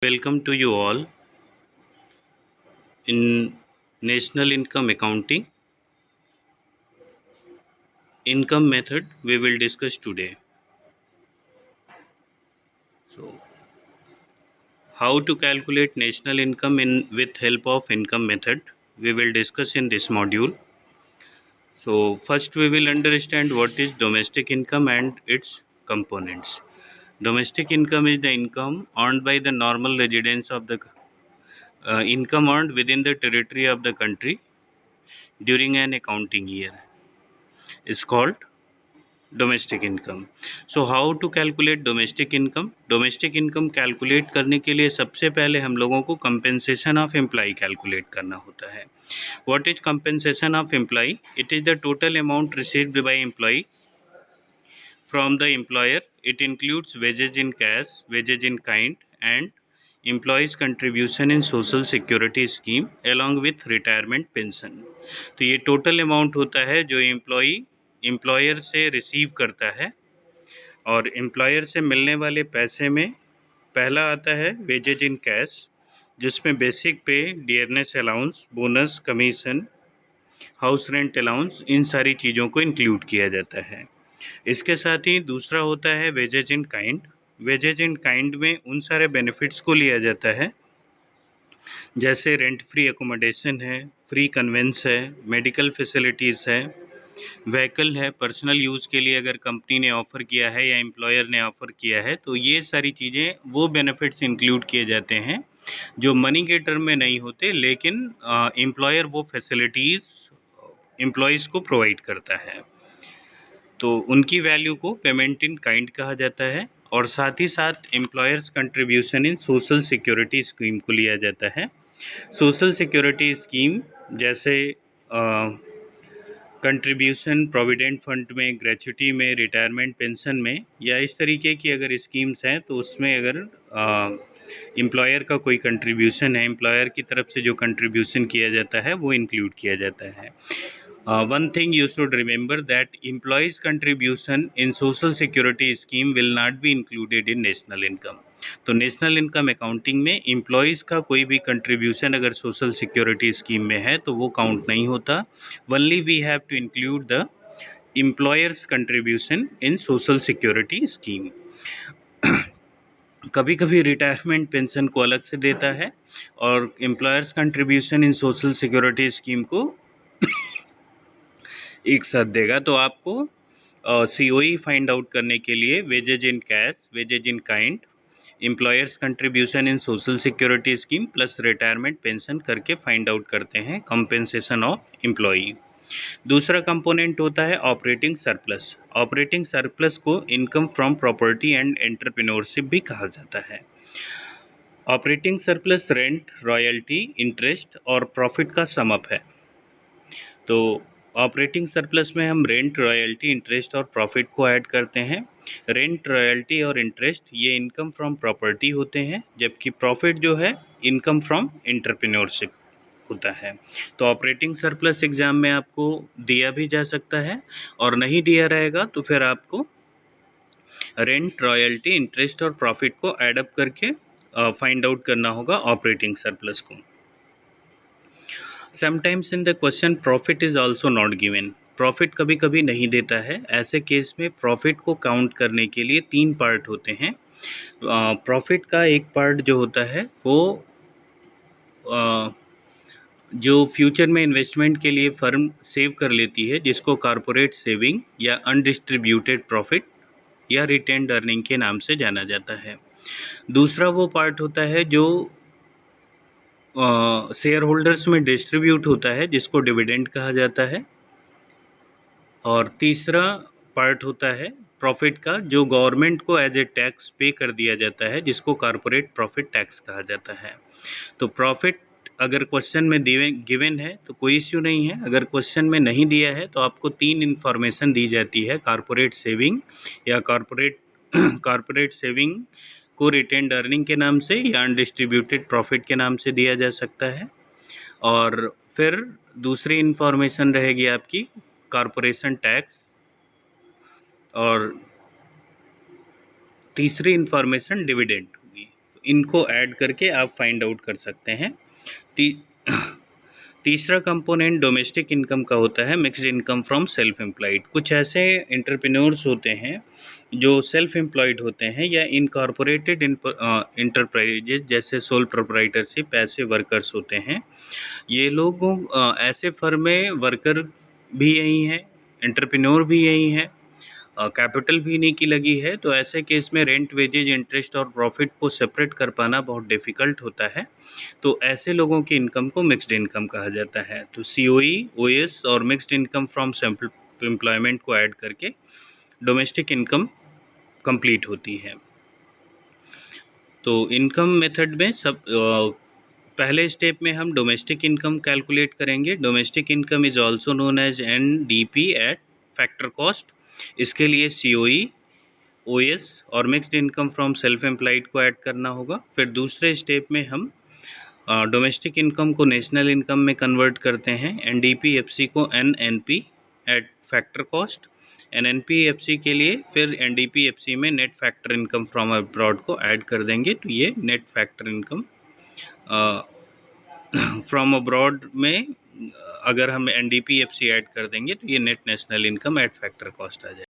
Welcome to you all in National Income Accounting income method we will discuss today. So, how to calculate national income in with help of income method we will discuss in this module. So, first we will understand what is domestic income and its components. Domestic income is the income earned by the normal residents of the income earned within the territory of the country during an accounting year is called domestic income. So how to calculate domestic income calculate करने के लिए सबसे पहले हम लोगों को compensation of employ calculate करना होता है. What is compensation of employ? It is the total amount received by employ from the employer. It includes wages in cash, wages in kind and employees contribution in social security scheme along with retirement pension. तो ये total amount होता है जो employer से receive करता है और employer से मिलने वाले पैसे में पहला आता है वेजेज इन कैश, जिसमें basic pay, dearness allowance, bonus, commission, house rent allowance, इन सारी चीज़ों को इंक्लूड किया जाता है. इसके साथ ही दूसरा होता है wages in kind. Wages in kind में उन सारे बेनिफिट्स को लिया जाता है जैसे रेंट फ्री एकोमोडेशन है, फ्री कन्वेंस है, मेडिकल फैसिलिटीज़ है, व्हीकल है, पर्सनल यूज़ के लिए अगर कंपनी ने ऑफ़र किया है या एम्प्लॉयर ने ऑफ़र किया है, तो ये सारी चीज़ें वो बेनिफिट्स इंक्लूड किए जाते हैं जो मनी के टर्म में नहीं होते, लेकिन एम्प्लॉयर वो फैसिलिटीज़ एम्प्लॉयज़ को प्रोवाइड करता है. तो उनकी वैल्यू को पेमेंट इन काइंड कहा जाता है. और साथ ही साथ employers contribution in social security scheme को लिया जाता है. सोशल सिक्योरिटी स्कीम जैसे कंट्रीब्यूशन प्रोविडेंट फंड में, ग्रेच्युटी में, रिटायरमेंट पेंशन में, या इस तरीके की अगर स्कीम्स हैं तो उसमें अगर एम्प्लॉयर का कोई कंट्रीब्यूशन है, एम्प्लॉयर की तरफ से जो कंट्रीब्यूशन किया जाता है वो इंक्लूड किया जाता है. One thing you should remember that employees contribution in social security scheme will not be included in national income. तो नेशनल इनकम अकाउंटिंग में एम्प्लॉयज़ का कोई भी कंट्रीब्यूशन अगर सोशल सिक्योरिटी स्कीम में है तो वो काउंट नहीं होता. Only we have to include the employer's contribution in social security scheme. कभी कभी रिटायरमेंट पेंशन को अलग से देता है और employers contribution in social security scheme को एक साथ देगा. तो आपको COE फाइंड आउट करने के लिए wages in cash, wages in kind, employer's contribution in social security scheme plus retirement pension करके फाइंड आउट करते हैं कंपेंसेशन ऑफ एम्प्लॉई. दूसरा कंपोनेंट होता है ऑपरेटिंग सरप्लस. ऑपरेटिंग सरप्लस को income from property and entrepreneurship भी कहा जाता है. Operating surplus rent, royalty, interest और प्रॉफिट का सम अप है. तो ऑपरेटिंग सरप्लस में हम रेंट, रॉयल्टी, इंटरेस्ट और प्रॉफिट को ऐड करते हैं. रेंट, रॉयल्टी और इंटरेस्ट ये इनकम फ्रॉम प्रॉपर्टी होते हैं, जबकि प्रॉफिट जो है इनकम फ्रॉम एंटरप्रेन्योरशिप होता है. तो ऑपरेटिंग सरप्लस एग्ज़ाम में आपको दिया भी जा सकता है और नहीं दिया रहेगा तो फिर आपको रेंट, रॉयल्टी, इंटरेस्ट और प्रॉफिट को ऐड अप करके फाइंड आउट करना होगा ऑपरेटिंग सरप्लस को. Sometimes in the question profit is also not given. Profit कभी कभी नहीं देता है. ऐसे केस में प्रॉफिट को काउंट करने के लिए 3 पार्ट होते हैं. प्रॉफिट का एक पार्ट जो होता है वो जो फ्यूचर में इन्वेस्टमेंट के लिए फर्म सेव कर लेती है, जिसको कॉरपोरेट सेविंग या अनडिस्ट्रीब्यूटेड प्रॉफिट या रिटेन्ड अर्निंग के नाम से जाना जाता है. दूसरा वो पार्ट होता है जो शेयर होल्डर्स में डिस्ट्रीब्यूट होता है, जिसको डिविडेंड कहा जाता है. और तीसरा पार्ट होता है प्रॉफिट का जो गवर्नमेंट को एज ए टैक्स पे कर दिया जाता है, जिसको कॉरपोरेट प्रॉफिट टैक्स कहा जाता है. तो प्रॉफिट अगर क्वेश्चन में गिवन है तो कोई इश्यू नहीं है. अगर क्वेश्चन में नहीं दिया है तो आपको 3 इन्फॉर्मेशन दी जाती है. कॉरपोरेट सेविंग या कॉरपोरेट सेविंग को रिटेन्ड अर्निंग के नाम से या अनडिस्ट्रीब्यूटेड प्रॉफिट के नाम से दिया जा सकता है. और फिर दूसरी इन्फॉर्मेशन रहेगी आपकी कॉरपोरेशन टैक्स और तीसरी इन्फॉर्मेशन डिविडेंड होगी. इनको ऐड करके आप फाइंड आउट कर सकते हैं। तीसरा कंपोनेंट डोमेस्टिक इनकम का होता है mixed income from self employed. कुछ ऐसे एंटरप्रेन्योर्स होते हैं जो सेल्फ एम्प्लॉयड होते हैं या इनकॉर्पोरेटेड इंटरप्राइजेज जैसे सोल प्रोप्राइटरशिप ऐसे वर्कर्स होते हैं। ये लोग ऐसे फर्म में वर्कर भी यही हैं, एंटरप्रेन्योर भी यही हैं, कैपिटल भी इन्हीं की लगी है। तो ऐसे केस में रेंट, वेजेज, इंटरेस्ट और प्रॉफिट को सेपरेट कर पाना बहुत डिफ़िकल्ट होता है। तो ऐसे लोगों की इनकम को मिक्स्ड इनकम कहा जाता है। तो सीओई, ओएस और mixed income from self employment को ऐड करके डोमेस्टिक इनकम कंप्लीट होती है। तो इनकम मेथड में पहले स्टेप में हम डोमेस्टिक इनकम कैलकुलेट करेंगे। Domestic income is also known as NDP at factor cost. इसके लिए सीओई, ओएस और mixed income from self employed को ऐड करना होगा। फिर दूसरे स्टेप में हम डोमेस्टिक इनकम को नेशनल इनकम में कन्वर्ट करते हैं। एनडीपीएफसी को NNP at factor cost. NNPFC के लिए फिर एनडीपीएफसी में net factor income from abroad को ऐड कर देंगे। तो ये net factor income from abroad में अगर हम एनडीपीएफसी ऐड कर देंगे तो ये net national income at factor cost आ जाएगा।